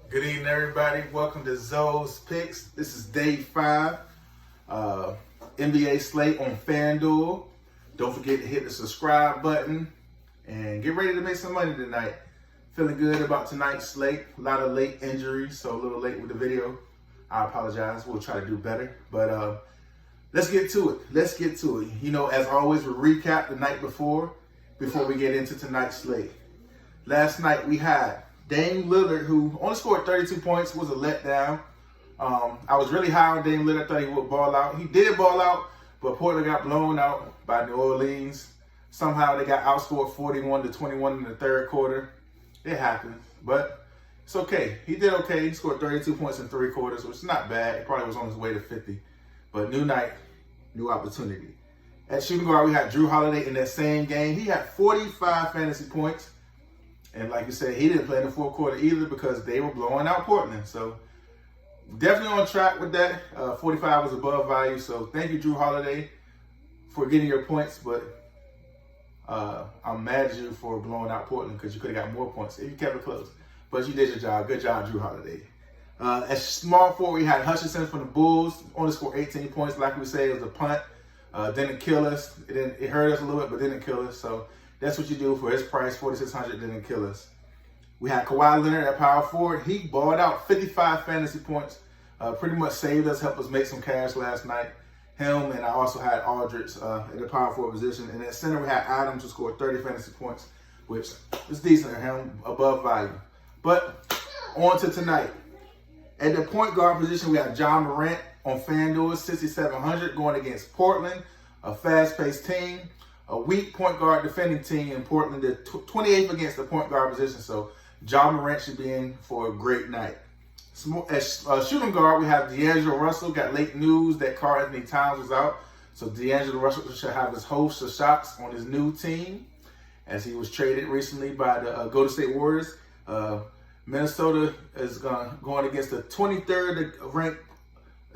Good evening, everybody. Welcome to Zoe's Picks. This is day 5, NBA slate on Fanduel. Don't forget to hit the subscribe button and get ready to make some money tonight. Feeling good about tonight's slate. A lot of late injuries, so a little late with the video. I apologize. We'll try to do better. But let's get to it. You know, as always, we recap the night before we get into tonight's slate. Last night we had Dame Lillard, who only scored 32 points, was a letdown. I was really high on Dame Lillard. I thought he would ball out. He did ball out, but Portland got blown out by New Orleans. Somehow they got outscored 41-21 in the third quarter. It happened, but it's okay. He did okay. He scored 32 points in 3 quarters, which is not bad. He probably was on his way to 50. But new night, new opportunity. At shooting guard, we had Drew Holiday in that same game. He had 45 fantasy points. And like you said, he didn't play in the fourth quarter either because they were blowing out Portland. So definitely on track with that. 45 was above value. So thank you, Drew Holiday, for getting your points. But I'm mad at you for blowing out Portland because you could have got more points if you kept it close. But you did your job. Good job, Drew Holiday. At small forward, we had Hutchinson from the Bulls. Only scored 18 points. Like we said, it was a punt. Didn't kill us. It hurt us a little bit, but didn't kill us. So that's what you do for his price. $4,600 didn't kill us. We had Kawhi Leonard at power forward. He balled out 55 fantasy points. Pretty much saved us, helped us make some cash last night. Him, and I also had Aldridge at the power forward position. And at center, we had Adams, who scored 30 fantasy points, which is decent for him, above value. But on to tonight. At the point guard position, we have John Morant on FanDuel, 6,700, going against Portland, a fast-paced team. A weak point guard defending team in Portland. They're 28th against the point guard position, so John Morant should be in for a great night. As shooting guard, we have D'Angelo Russell. Got late news that Karl-Anthony Towns was out, so D'Angelo Russell should have his host of shots on his new team, as he was traded recently by the Golden State Warriors. Minnesota is going against the 23rd ranked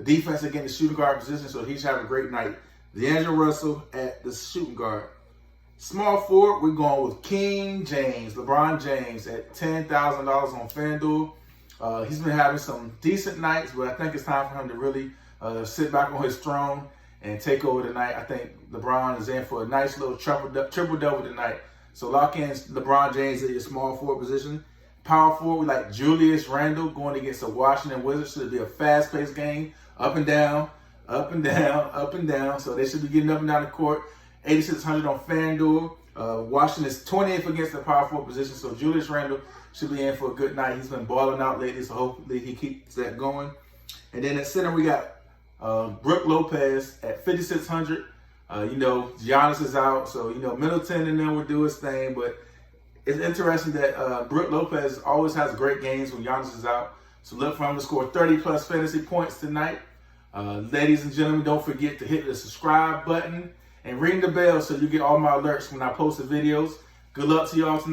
defense against the shooting guard position, so he should have a great night. D'Angelo Russell at the shooting guard. Small forward, we're going with King James, LeBron James, at $10,000 on FanDuel. He's been having some decent nights, but I think it's time for him to really sit back on his throne and take over tonight. I think LeBron is in for a nice little triple-double tonight. So lock in LeBron James at your small forward position. Power forward, we like Julius Randle going against the Washington Wizards. Should be a fast-paced game, up and down. Up and down, up and down. So they should be getting up and down the court. 8,600 on FanDuel. Washington is 20th against the power forward position. So Julius Randle should be in for a good night. He's been balling out lately, so hopefully he keeps that going. And then at center, we got Brook Lopez at 5,600. Giannis is out. So, Middleton and them will do his thing. But it's interesting that Brook Lopez always has great games when Giannis is out. So look for him to score 30-plus fantasy points tonight. Ladies and gentlemen, don't forget to hit the subscribe button and ring the bell so you get all my alerts when I post the videos. Good luck to y'all tonight.